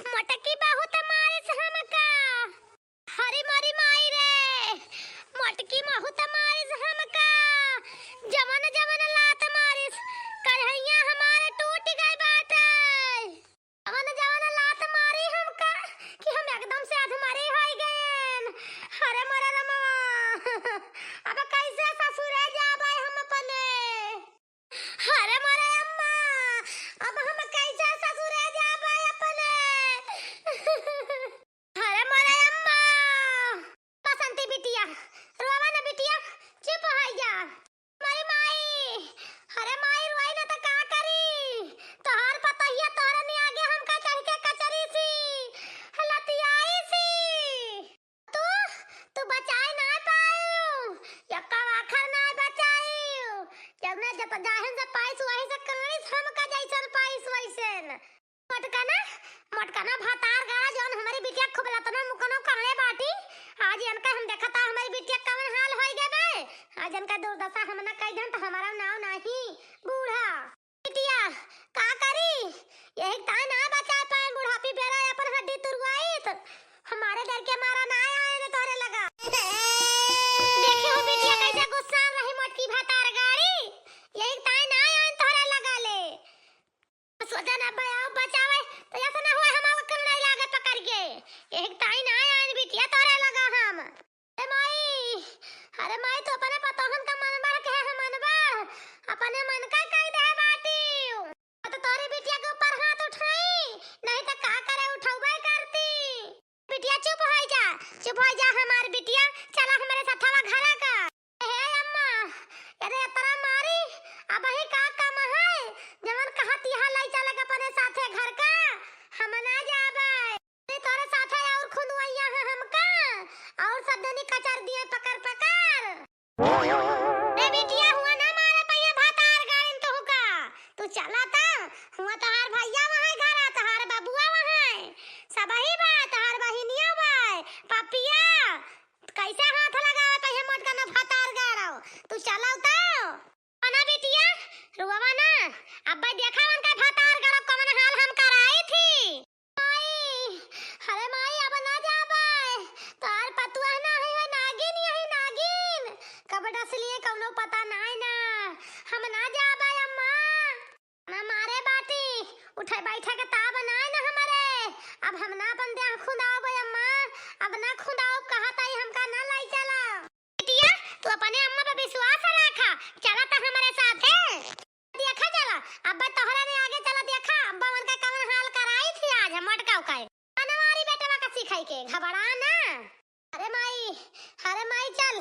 मटकी बहुत मारिस हमका। हरी मरी माई रे, मटकी बहुत मारिस हमका। जवन जवन लात मारिस, कढ़ैया हमारे टूट गई बाटे। जवन जवन लात मारी हमका कि हम एकदम से अधमरे हो गएन। अरे मरे रमा, अब कैसे ससुरे जाबै हम अपने। अरे मरे अम्मा, अब हम कैसे ससुरे जाबै अपने। अरे मरे अम्मा, बसंती बिटिया, रोवा ना बिटिया, चुप हो जा। मरी माई, अरे माई रोई ना तो का करी। तोहर पतहिया तोहरे ने आगे हमका चढ़ के कचरी सी लतियाई सी। तू तू बचाई ना पाऊ, यक्का आखर ना बचाई। जब ना जब जाहन से पाइस वही से काइस हमका जैसन पाइस वैसन। मटकना भातार गाड़ा जौन हमारी बिटिया खूब लतना मुकनो कहले बाटी। आज इनका हम देखता हमारी बिटिया कवन हाल होई गए बे। आज इनका दुर्दशा हम ना कह दन तो हमारा नाव नहीं बूढ़ा। बिटिया का करी, यही ताई ना बचा पाए। बुढ़ापी बेरा अपन हड्डी तुरवाई तो हमारे डर के मारा ना आए ने तोरे लगा। देखियो बिटिया कैसे गुस्सा रही मटकी भातार गाड़ी। यही ताई ना आए तोरे लगा ले। सोचा ना बयाओ बचावे तो ऐसा ना हुआ हम अकल नहीं लागे पकड़ के। एक ताई ना आए बिटिया तोरे लगा हम। अरे माई तो अपने पतोहन का मन बढ़ के है मन बढ़ अपने मन का कह दे बाटी। तो तोरी बिटिया के ऊपर हाथ उठाई नहीं तो का करे उठावे करती। बिटिया चुप हो जा, चुप हो जा हमार बिटिया। चला हमारे साथवा घरा का। हे अम्मा, अरे तरा मारी अब ही का काम है। जवन कहत यहां लाई चले अपने साथे घर का हम ना जाबै। तोरे साथे और खुदवैया है हमका और सब दनी कचर दिए पकड़ पकड़। रे बिटिया हुआ ना मारे पइया भातार गाइन तो हुका। तू चला ता हुआ तहार भैया वहां घर तहार बाबूआ वहां सब ही बा तहार बहिनिया बा पापिया। कैसे हाथ लगावे पइया मटका ना भातार गाड़ो। तू चलाओ ता ना बिटिया रुआवा ना। अब्बा देखा उनका भातार गाड़ो कौन हाल हम कराई थी। माई, अरे माई अब ना जाबै। तार पतुआ ना है नागिन यही नागिन। कब डसलिए कौनो पता नहीं ना। हम ना जाबै अम्मा। ना मारे बाटी उठे बैठे के ता बनाए ना हमारे। अब हम ना अपन देह खुदाओ अम्मा। अब ना खुदाओ कहत आई हमका ना लाई चला। बिटिया तू अपने अम्मा पे विश्वास रखा। चला ता हमारे साथ है। देखा चला अब्बा तोहरा ने आगे चला देखा अब्बा मन का कवन हाल कराई थी आज मटका उकाई। मनवारी बेटवा का सिखाई के घबरा ना। अरे माई चल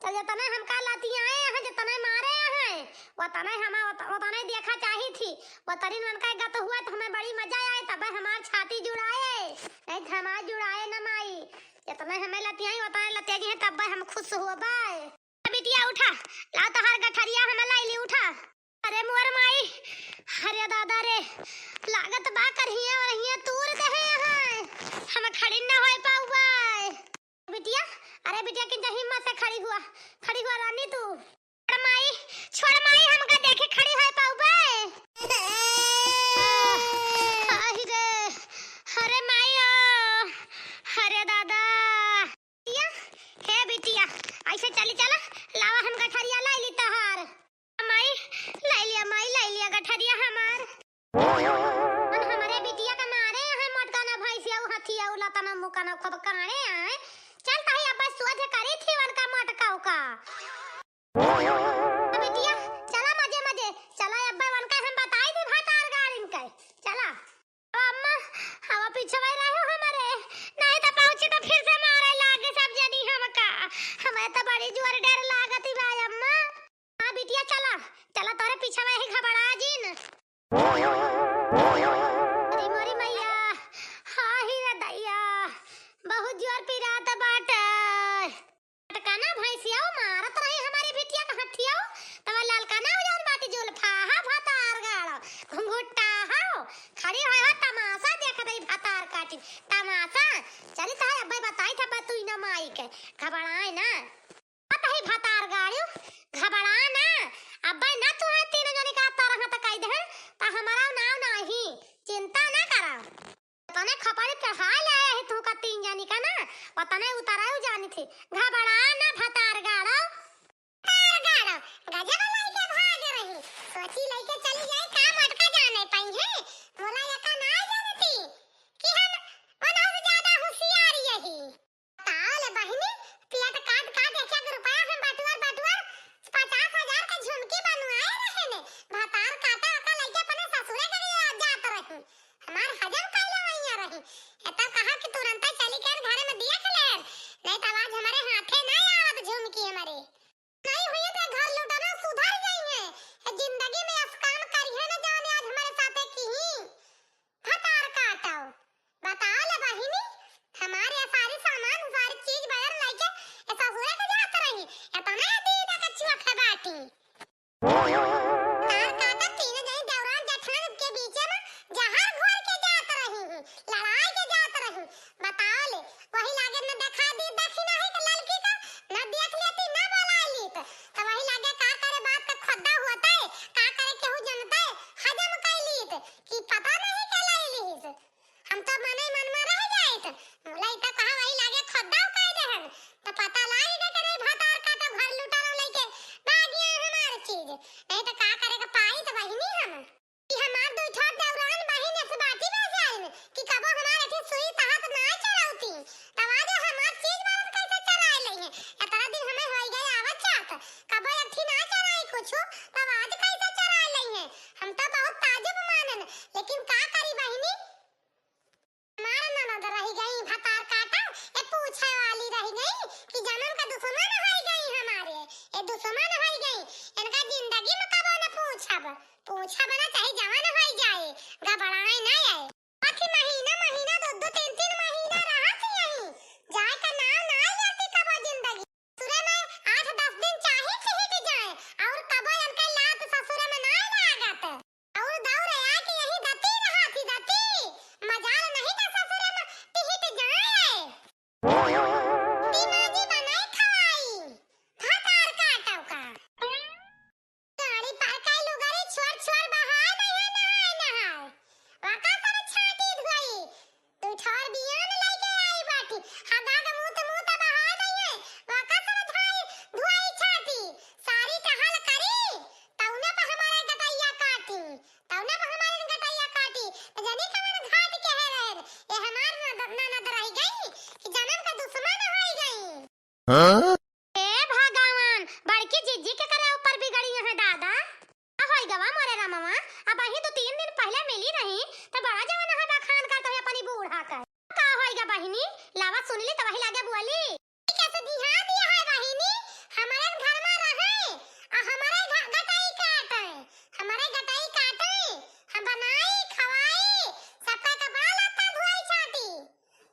चल तना हमका लाती आए हैं जतने मारे हैं वो तने देखा चाही थी। वो तरीन मन का गत हुआ तो हमें बड़ी मजा आए तब हमार छाती जुड़ाए नहीं हमार जुड़ाए ना माई। जतने हमें लाती आई उतने लते जी तब हम खुश हुआ बाय। बिटिया उठा ला तहार गठरिया हमें लाइली उठा। अरे मोर माई, अरे दादा रे लागत बा करहिया और हिया तूर दे यहाँ हम खड़ी ना होई पाऊबाय। बिटिया अरे बिटिया किंजा हिम्मत से खड़ी हुआ रानी तू। छोड़ माई हमका देखे खड़ी होई पाऊबाय। आई रे अरे माई ओ अरे दादा। बिटिया हे बिटिया ऐसे चली चला लावा हम गठरिया लाई ली तहार। माई लाई लिया गठरिया हमार। हमारे बिटिया का मारे हैं मटका ना भैंसिया हथिया उलाता ना मुका ना खब काने आए। चल ताही अब सोझ करी थी उनका मटका का। बिटिया चला मजे चला अब्बा उनका हम बताई दी भातार गाड़िन के। चला अम्मा हवा पीछे वही रहो हमारे नहीं तो पहुंची तो फिर से मारे लागे सब जनी हमका। हमें तो बड़ी जोर डर लागती बा अम्मा। हां बिटिया चला तोरे पीछे वही घबरा जिन। अरे मोरी मैया हां ही रे दैया बहुत जोर पिरात बाटे। टकाना भैंसिया मारत रही हमारी बिटिया का हथिया तब लालकाना हो जान बाटी जुल्फा हा भातार गाड़ो घुंघुट्टा हाओ खड़ी होय हो तमाशा देख रही भातार काटी तमाशा। चली ताई अब्बा बताई था तू ना माई के घबराए ना बताई भातार गाड़ियो घबरा ना। अब्बा ना तू है तीन जने का तरह त कह दे ता हमारा नाम नहीं चिंता ना करा। ने खपड़ी चढ़ा लाया है तू का तीन जानी का ना पता नहीं उतारा जानी थी घबरा ना भतार गाड़ो गजब लइके भाग रही सोची लइके चली जाए काम अटका जाने पाई है मोला यका ना जानती कि हम वना से ज्यादा होशियार यही ताल बहिनी पिया तो काट काट 1 रुपया हम बटुआ 50,000 का झुमकी बनवाए रहे ने भतार काटा का लइके अपने ससुरे के जात रही हमार हजम कैला वइया रही एता कहा कि तुरंत चली के घर में दिया खले नहीं तो आज हमारे हाथे ना आवत झुमकी हमारे नहीं हुई तो घर लुटाना सुधर गई है जिंदगी में ऐसा काम करिए ना जाने आज हमारे साथे की भतार काटाओ बताओ ले बहिनी हमारे सारी सामान सारी चीज बाहर लेके ऐसा हुआ तो जात रही इतना दीदा कछुआ खबाटी तार काटा तीन जई दौरान जठान के बीच में जहां घोर के जात रही लड़ाई के जात रही बताओ ले वही लागे न देखा दी देखी नहीं के लड़की का न देख लेती न बोला ली तो वही लागे का करे बात का खड्डा होता है का करे केहू जनता है हजम कैली कि पता नहीं के ली हम तो मने मन में रह जाए तो मोलाई तो कहा वही लागे खड्डा कह देहन तो पता लागे के नहीं भतार का तो घर लुटारो लेके भागिया हमार चीज नहीं तो का करे के पाई तो बहिनी हम कि हमार दो ठो दौरान बहिन से बाटी में जाए कि कबो हमार एठी सुई तहत ना चढ़ाउती तब आज हमार चीज बारन कैसे चढ़ाए लई है इतना दिन हमें होई गए आवत चाहत कबो एठी ना चढ़ाई कुछ तब आज कैसे चढ़ाए लई है हम तो बहुत ताजुब मानन लेकिन का करी बहिनी हमारा ननद रह गई भतार काटा ये पूछे वाली रह गई कि जन्म का दुश्मन हो गई हमारे ये दुश्मन हो गई इनका जिंदगी में कबो न पूछब ना चाहे जवान हो जाए घबराए ना आए बाकी महीना महीना 2-3 महीना रहा थी यहीं जाए का नाम ना लेती कबो जिंदगी ससुरे में 8-10 दिन चाहे हिट जाए और कबो इनका लात ससुरे में ना लागत और दौड़ आ के यही दती रहा थी दती मजाल नहीं था ससुरे में हिट जाए दिमागी बनाई खवाई भतार काटव का गाड़ी पार का लुगारी छोड़ छोड़ बहाए नहीं नहाए वाका सब छाटी धोई तू ठोर बियान लेके आई बाटी हगा के मुंह तो बहाए नहीं वाका सब धोई छाटी सारी टहल करी तौने पे हमारे गटैया काटी तौने पे हमारे गटैया काटी जनी कमर घाट के है रहे ये हमार ननद रह गई कि जन्म का दुश्मन हो गई हां ए भगवान बड़की जिज्जी के करे ऊपर बिगड़ी है दादा होई गवा मोरे रामवा अब ही तो 3 दिन पहले मिली रही तो बड़ा जवान है बखान करत है अपनी बूढ़ा का होई गा बहिनी लावा सुनली तो वही लागे बोली कैसे दिहा दिया है बहिनी हमारे घर में रहे और हमारे गटाई काटे हम बनाई खवाई सबका कपड़ा लत्ता धोई छाटी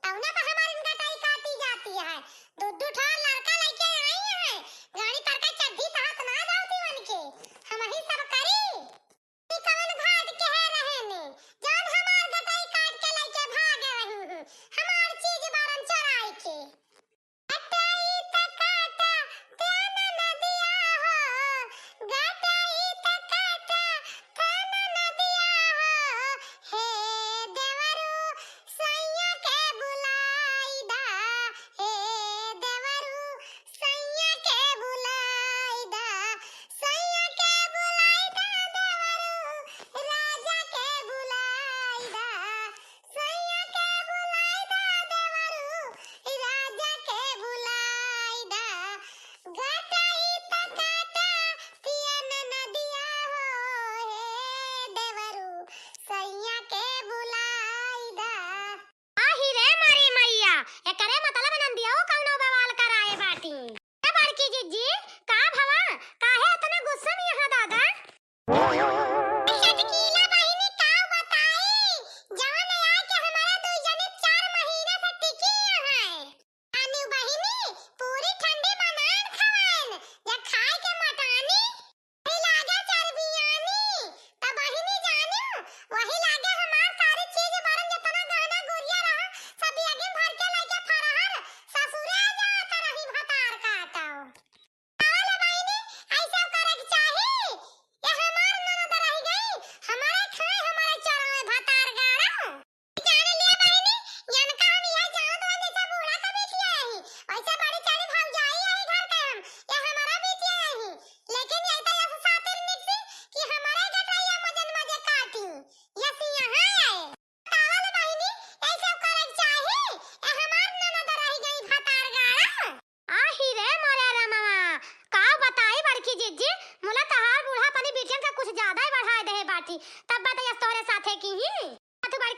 तौने पे हमारी गटाई काटी जाती है दूध ठो लड़का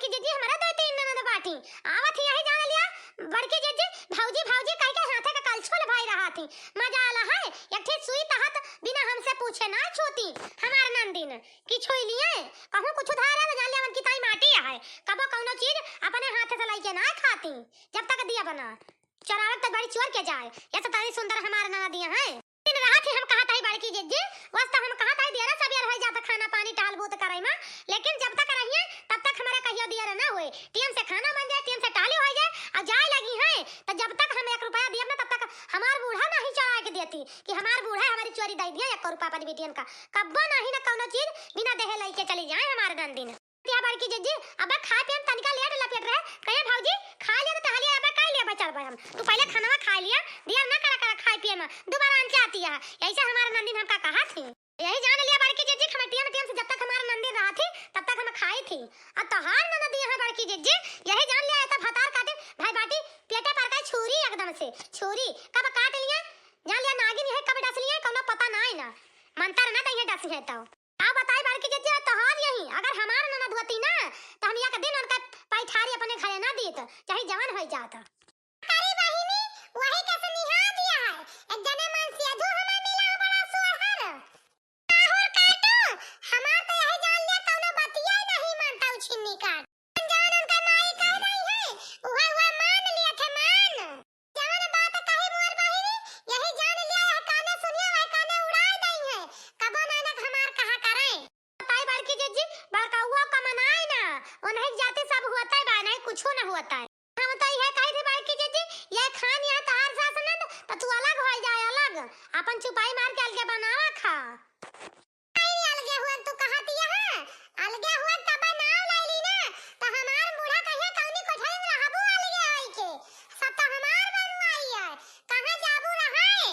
बड़की जीजी हमारा दो तीन ननद बाटी आवत ही यही जान लिया बड़की जीजी भौजी भौजी कह के हाथे का कलछुल भाई रहा थी मजा आला है एक ठे सुई तहत बिना हमसे पूछे ना छूती हमार नंदिन की छोई लिए कहूं कुछ उधार है जान लिया मन की ताई माटी है कबो कौनो चीज अपने हाथ से लाई के ना खाती जब तक दिया बना चरावत तक बड़ी चोर के जाए ये तो तारी सुंदर हमार ननद दिया है दिन रात ही हम कहा था बड़की जीजी वास्ता हम कहा था दिया सब यार हो जाता खाना पानी टाल बूत कराई में लेकिन जब तक रहिए तब तक हमारे कहियो दिया ना हुए टीएम से खाना बन जाए टीएम से टाली हो जाए और जाए लगी है तो जब तक हम 1 रुपया दिए ना तब तक हमार बूढ़ा नहीं चढ़ा के देती कि हमार बूढ़ा हमारी चोरी दे दिया 1 रुपया अपन बेटियन का कब्बो नहीं ना कौनो चीज बिना देहे लई के चली जाए हमारे नंदिन क्या बड़की जीजी अब खा पे तनिका लेट लपेट रहे कहे भौजी खा लिया तो हालिया अब का लिया बचल भाई हम तू पहले खाना खा लिया दिया ना करा करा खाए पिए में दोबारा आंचे आती है ऐसे हमारे नंदिन हमका कहा थी यही जान लिया बड़की जीजी खमटिया में से जब तक हमारे नंदिन रहा थी तब तक हम खाई थी और तोहार ननद है बड़की जीजी यही जान लिया था भतार काटे भाई बाटी पेटे पर का छुरी एकदम से छुरी कब काट लिया जान लिया नागिन है कब डस लिया कोनो पता ना है ना मंतर ना तइहे डस है तो आप बताई बड़की जीजी तोहार यही अगर हमार ननद होती ना तो हम या के दिन उनका पैठारी अपने घरे ना देत चाहे जवान हो जात अरे बहिनी वही कैसे निहा दिया है एक जने मन से जो हमें मिला बड़ा सुहर काहुर काटो हमार तो यही जान लिया कौनो बतिया नहीं मानता छिन्नी काट जान उनका नाई कह रही है वह मान लिया थे मान जान बात कहे मोर बहिनी यही जान लिया है काने सुनिए वह काने उड़ा दई है कबो नानक हमार कहा करे ताई बड़की जीजी बड़का हुआ कमनाई ना उन्हें जाते सब होता है बा नहीं कुछ ना होता है हम तो यह कही थी बड़की जीजी ये खान यहाँ तहार सास नंद तो तू अलग हो जाए अलग अपन छुपाई मार के अलगे बनावा खा नहीं अलगे हुआ तू कहती है अलगे हुआ तब नाव लैली ना तो हमार बूढ़ा कहे कौनी कोठरी में रहबू अलगे होई के सब तो हमार बनवाई है कहां जाबू रहाए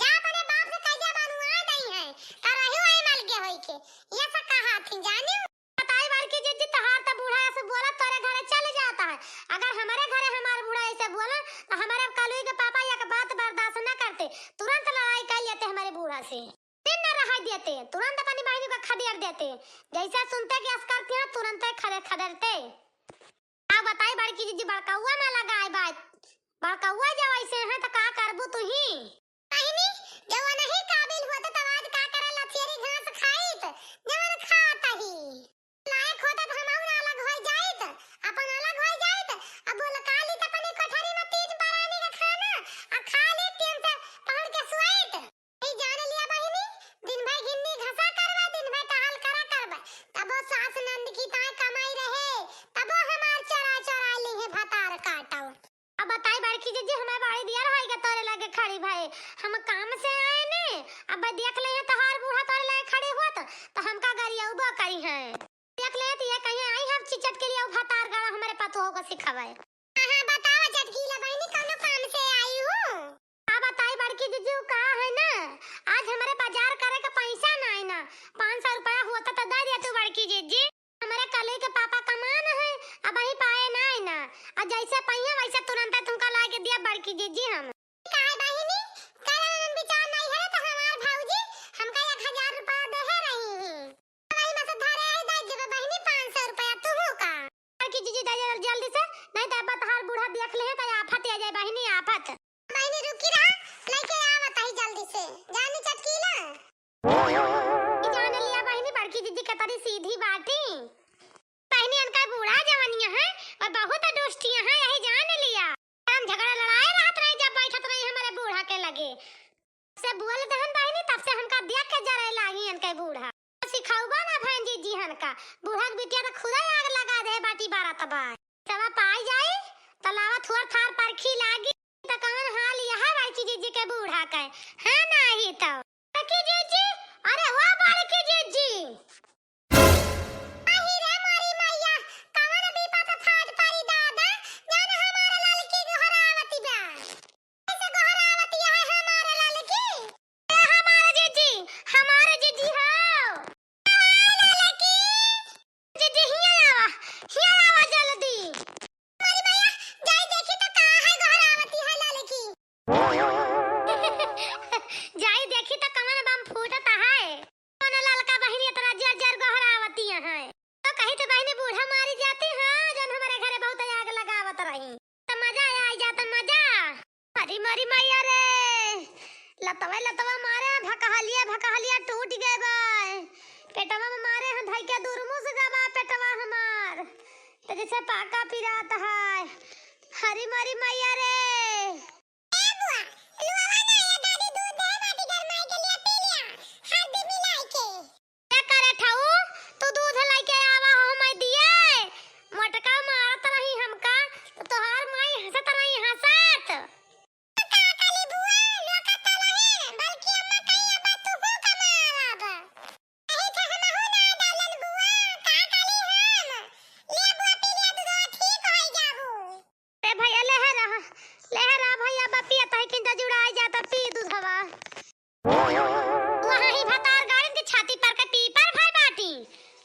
जा अपने बाप से कहिया बनवा दई है त रही वही अलगे होई के ये सब कहा थी जानी बताई बड़की जीजी तहार त बूढ़ा ऐसे बोला तोरे घरे चले जाता है अगर हमारे घरे हमार बूढ़ा ऐसे बोला तो हमारे कलुई के पापा या के बात बर्दाश्त न करते तुरंत लड़ाई कर लेते हमारे बूढ़ा से दिन न रह देते तुरंत अपनी बहनी को खदेड़ देते जैसे सुनते कि अस्कर थी तुरंत खदेड़ते अब बताई बड़की जीजी बड़काउआ में लगाए बात बड़काउआ जब ऐसे है तो का करबू तू ही बहनी जब नहीं काबिल हुआ तो आज का करे लथेरी घास खाइत जवन खाता ही लायक होता तो हम और अलग हो जाइत अपन अलग हो जाइत अब बोल काली त अपनी कोठरी में तीज परानी का खाना आ खा ले टेम से पहन के सुइत ए जान लिया बहिनी दिन भर गिन्नी घसा करवा दिन भर टहल करा करवा तब सास नंद की ता कमाई रहे तब हमार चरा चरा ली है भतार काटो अब बताई बड़की जीजी हमें बाड़ी दिया रहेगा तोरे लगे खड़ी भाई हम काम से आए ने अब देख ले तोहार बूढ़ा तोरे लगे खड़ी हुआ तो हमका गरिया उबा करी है देख ले तो ये कहीं आई हम चिचट के लिए भतार गड़ा हमारे पतो होगा सिखावे हां बताओ चटकीला बहनी कौन काम से आई हूं अब बताई बड़की जीजी का है ना आज हमारे बाजार करे का पैसा ना है ना 500 रुपया होता तो दे दे तू बड़की जीजी हमारे कले के पापा कमान है अब ही पाए ना है ना और जैसे पहिया वैसे तुरंत तुमका ला के दिया बड़की जीजी हम काहे बहिनी कल विचार नहीं है तो हमार भौजी हमका 1000 रुपया दे रही है वही में से धरे है दे देबे बहिनी 500 रुपया तू का बड़की जीजी दे जल्दी से नहीं तो बतहार बूढ़ा देख ले तो आफत आ जाए बहिनी आफत बहिनी रुकी रहा लेके आवत है जल्दी से जानी चटकीला जान लिया बहिनी बड़की जीजी के तरी सीधी बाटी बहिनी अनका बूढ़ा जवानिया है और बहुत दोस्तियां हैं यही जान लिया हम झगड़ा लड़ाई रात रही जब बैठत रही हमारे बूढ़ा के लगे से बोल दहन बहिनी तब से हमका देख के जरे लागी अनका बूढ़ा सिखाऊबा ना भाई जीजी हनका बूढ़ा के बिटिया तो खुदा आग लगा दे बाटी बारा तबा तवा पाई जाए तलावा थोर थार परखी लागी त कौन हाल यह बड़की जीजी के बूढ़ा के है नाही तो बड़की जीजी अरे हो बड़की जीजी जाई देखी तो कमर बम फूटता है कोनो ललका बहिनी इतना जर लतवा मारे भकहलिया टूट गए बाय। पेटवा में मारे हैं धई के दुरमुस गवा पेटवा हमार। तो जैसे पाका पिरात है। हरी मरी मैया रे। ए बुआ, लुआवा ना ये दादी दूध दे बाटी गरमाई के लिए पी लिया। हल्दी मिलाई के। क्या करे ठाऊ? तू दूध लाई के आवा हो मैं दिए। मटका मारत रही हमका तो तोहार माई हंसत रही हंसत।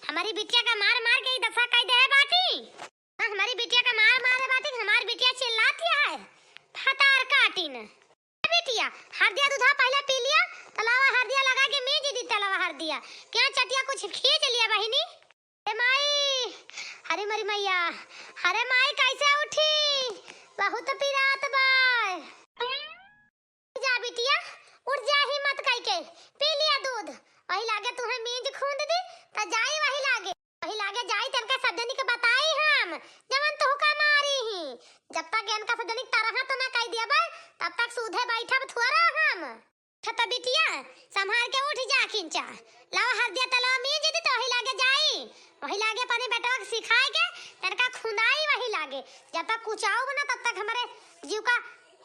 हमारी बिटिया का मार मार के दफा कह दे बाटी। हमारी बिटिया का मार मारे बाटी हमारी बिटिया चिल्लाती है फतार काटिन। बिटिया हरदिया दूधा पहले पी लिया तलावा हरदिया लगा के मीज दी तलावा हरदिया क्या चटिया कुछ खींच लिया बहिनी। ए माई अरे मरी मैया अरे माई कैसे उठी बहुत पिरात बाय। जा बिटिया उठ जा हिम्मत कह के पी लिया दूध वही लागे तुम्हें मीज खूंद दी त जाई वही लागे जाई तनका सदनी के बताई हम जवन तो हुका मारी ही जब तक इनका सदनी तरह तो ना कह दिया बा तब तक सूधे बैठब थुआरा हम। छत बिटिया संभाल के उठ जा किंचा लाओ हरदिया तलावा मीज दी तो वही लागे पानी बेटा सिखाए के तनका खुनाई वही लागे जब तक कुचाओ बना तब तक हमारे जीव का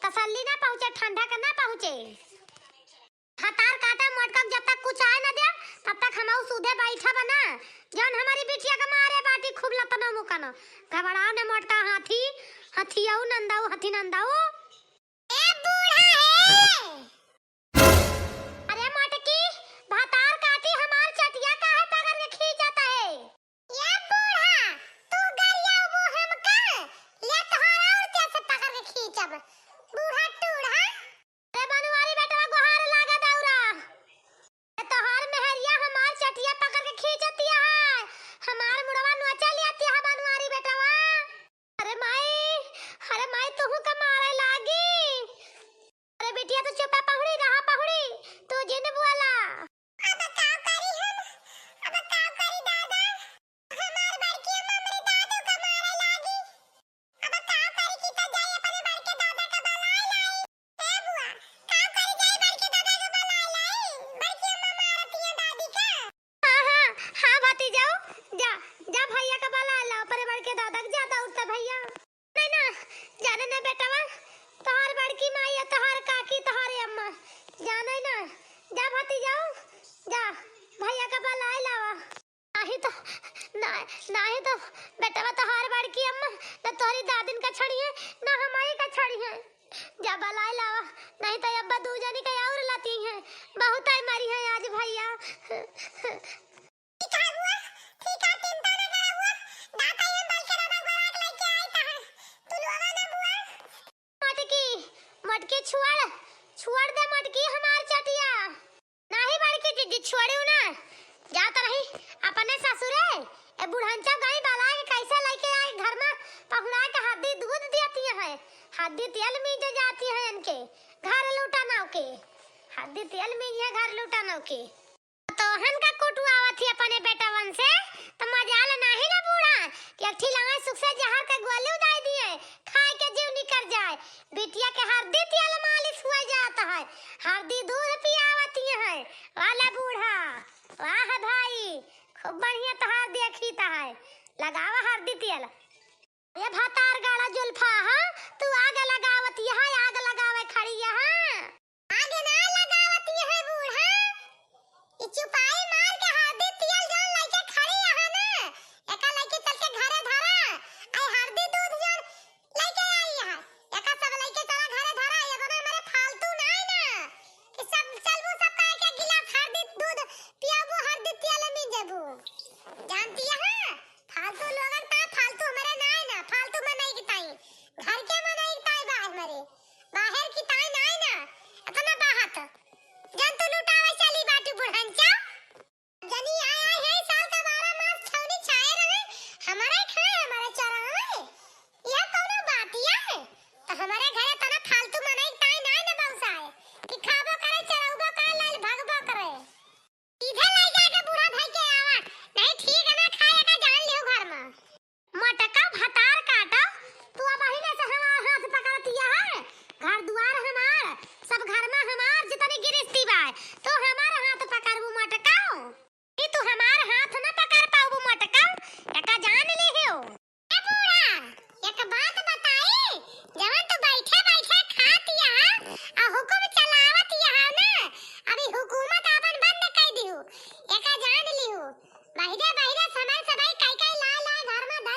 तसल्ली ना पहुंचे ठंडा का ना पहुंचे। हतार काटा मोटकम जब तक कुछ आए ना दे तब तक हम सूधे बैठा बना जौन हमारी बिटिया का मारे बाटी खूब लतना मुकनो घबराओ ने मोटका हाथियाऊ नंदाऊ हाथी नंदाऊ। ए बूढ़ा है अरे मोटकी भातार काटी हमार चटिया काहे पकड़ के खींचता है। ये बूढ़ा तू गरिया वो हमका ले तोहारा और कैसे पकड़ के खींचब बूढ़ा टूढ़ा। अरे बनवारी बेटा गोहार लागा दौरा तोहार मेहरिया हमार चटिया पकड़ के खींचती है हमार मुड़वा नोचा लेती है बनवारी बेटवा। अरे माई तू का मारे लागी। अरे बिटिया तो चुप पहुड़ी तू जिन बोला। अब का करी दादा हमार बड़की अम्मा मेरे दादू का मारे लागी। अब का करी की तो जाए अपने बड़के दादा का बलाई लाई। ए बुआ का करी जाए बड़के दादा का बलाई लाई बड़की अम्मा मारती है दादी का। हां भाती जाओ जा भैया का बला लाओ पर बड़के दादा के ज्यादा उठता भैया नहीं ना जाने ना बेटावा तोहार बड़की माई है तोहार काकी तोहारे अम्मा जाने ना जा भाती जाओ जा भैया का बला लावा। नहीं तो बेटावा तोहार बड़की अम्मा ना तोहरी दादिन का छड़ी है ना हमारी का छड़ी है जा बला लावा नहीं तो अब्बा दू जनी का और लाती है बहुत आई मरी है आज भैया। ठीक है बुआ ठीक है चिंता ना कर बुआ दाता ये बलके दादा गोराक लेके आईता है तू लोगा ना बुआ। मटकी छुड़ दे मटकी हमार चटिया नाही बड़की दीदी छोड़ू ना जात रही अपने ससुरे ए बुढ़ंचा गाय बाला के कैसे लेके आए घर में पहुंचा के हड्डी दूध देती है हड्डी तेल मीज जाती है इनके घर लूटा नाव के हड्डी तेल मीज है घर लूटा नाव के तो हन का कुटू आवत थी अपने बेटावन से तो मजाल नाही ना बूढ़ा कि अठी लंगा सुख से जहर के गोली उदाई दिए खाए के जीव निकल जाए बिटिया के हड्डी तेल मालिश हुआ जाता है हड्डी दूध पियावती है वाला बूढ़ा। वाह भाई खूब बढ़िया तहार देखीता है लगावा हरदी तेल। ये भातार गाड़ा जुल्फा हां तू आगे लगावत यहां आग लगावे खड़ी यहां आगे ना लगावत है बूढ़ा ई चुपाई मार के हरदी तेल जान लेके खड़ी यहां ना एका लेके चल के घरे धरा आई हरदी दूध जान लेके आई है एका सब लेके चला घरे धरा एगो ना मेरे फालतू ना कि सब चलबू सब का के गिलास हरदी दूध पियाबू हरदी तेल में जेबू जानती है फालतू लोगन ता फालतू हमारे ना फालतू में नहीं गिताई घर के में नहीं गिताई बाहर मेरे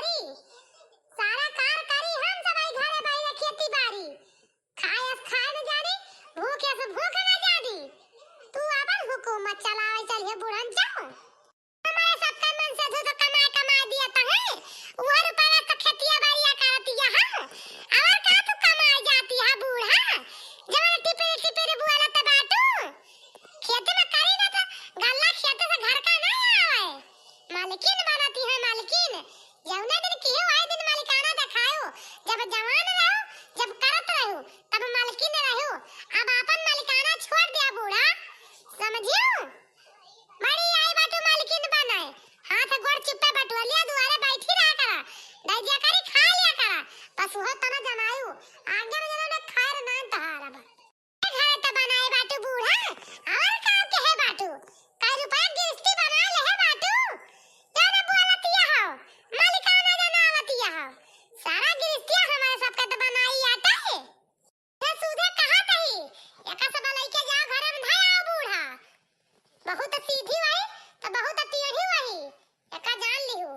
करी सारा कार करी हम सबई घरे बैठे खेती बाड़ी खाए न जानी भूखे से भूख न जानी तू अपन हुकूमत चलावे चलिए बुढ़न जाओ हमारे सबका मन से तो कमा दिया त है वो रुपया तो खेतिया बाड़िया करती है और का तू कमाई जाती है बूढ़ा जवन टिपे बुआला त बाटू खेती में करी ना तो गल्ला खेत से घर का ना आवे मालकिन बनाती है मालकिन जौना दिन की हो आए दिन मालिकाना दिखाओ जब जवान रहो जब करत रहो तब मालकिन रहो अब अपन मालिकाना छोड़ दिया बूढ़ा समझियो बड़ी आई बाटू मालकिन बनाए हाथ गोड़ चिपटा बटुलिया दुआरे बैठी रहा करा दैजिया करी खा लिया करा पशु हो तना जनायु आगे न जने खैर ना तहारा बा घर त बनाए बाटू बूढ़ा और काम के है बाटू कई रुपया गिरस्ती बना ले है बाटू जाने बोलतिया हो मालिकाना जनावतिया हो सारा गिरस्तिया हमारे सबके तो बनाई आता है ये सूदे कहां तही एका सब लइके जाओ घर में धाया बूढ़ा बहुत सीधी वही तो बहुत टेढ़ी वही एका जान लिहु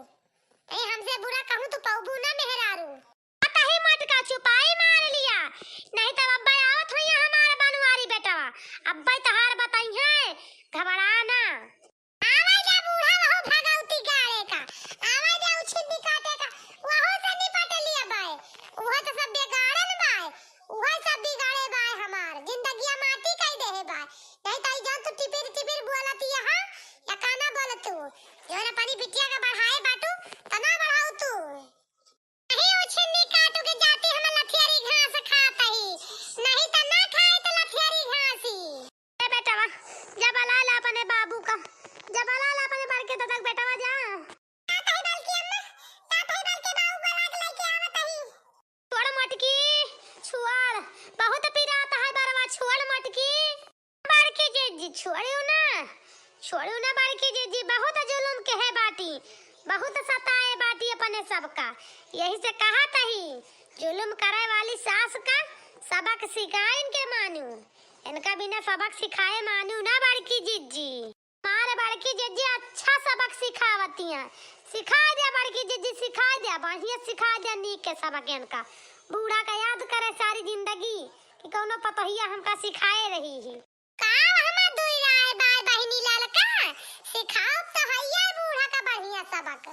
ए हमसे बुरा कहूं तो पौबू ना मेहरारू आता ही मटका छुपाई मार लिया नहीं तो अब्बा आवत होई हमारे बनवारी बेटवा अब्बा तहार बताई है घबरा ना आवे जा बूढ़ा वहो भगौती गाड़े का आवे जा उछिन्नी काटे का वहो से निपट लिया बाय वहो तो सब बेगाड़न बाय वहो सब बिगाड़े बाय हमार जिंदगिया माटी कई दे बाय नहीं तो जान तू टिपिर बोलती है हां या काना बोल तू योना पानी बिटिया का बढ़ाए बाटू तना बढ़ाऊ तू नहीं उछिन्नी काटू के जाती हम लथियारी घास खाता ही नहीं तो ना खाए तो लथियारी घास ही ए बेटा जब लाला अपने बाबू का जब लाला अपने बड़के तो तक बेटा जा आता ही बल्कि अम्मा आता ही बल्कि बाबू बना के लेके आवत ही छोड़ मटकी छुआड़ बहुत पिराता है बरवा छोड़ मटकी बड़की जी छोड़ियो ना बड़की जी बहुत जुल्म के है बाटी बहुत सताए बाटी अपने सबका यही से कहा तही जुल्म करे वाली सास का सबक सिखाए इनके मानू इनका बिना सबक सिखाए मानू ना बड़की जिज्जी मारे बड़की जिज्जी अच्छा सबक सिखावती हैं सिखा दे बड़की जिज्जी सिखा दे बढ़िया सिखा दे नीक के सबक इनका बूढ़ा का याद करे सारी जिंदगी कि कौनो पतोहिया हमका सिखाए रही है का हम दुई राय बाय बहिनी लाल का सिखाओ तो हैया बूढ़ा का बढ़िया सबक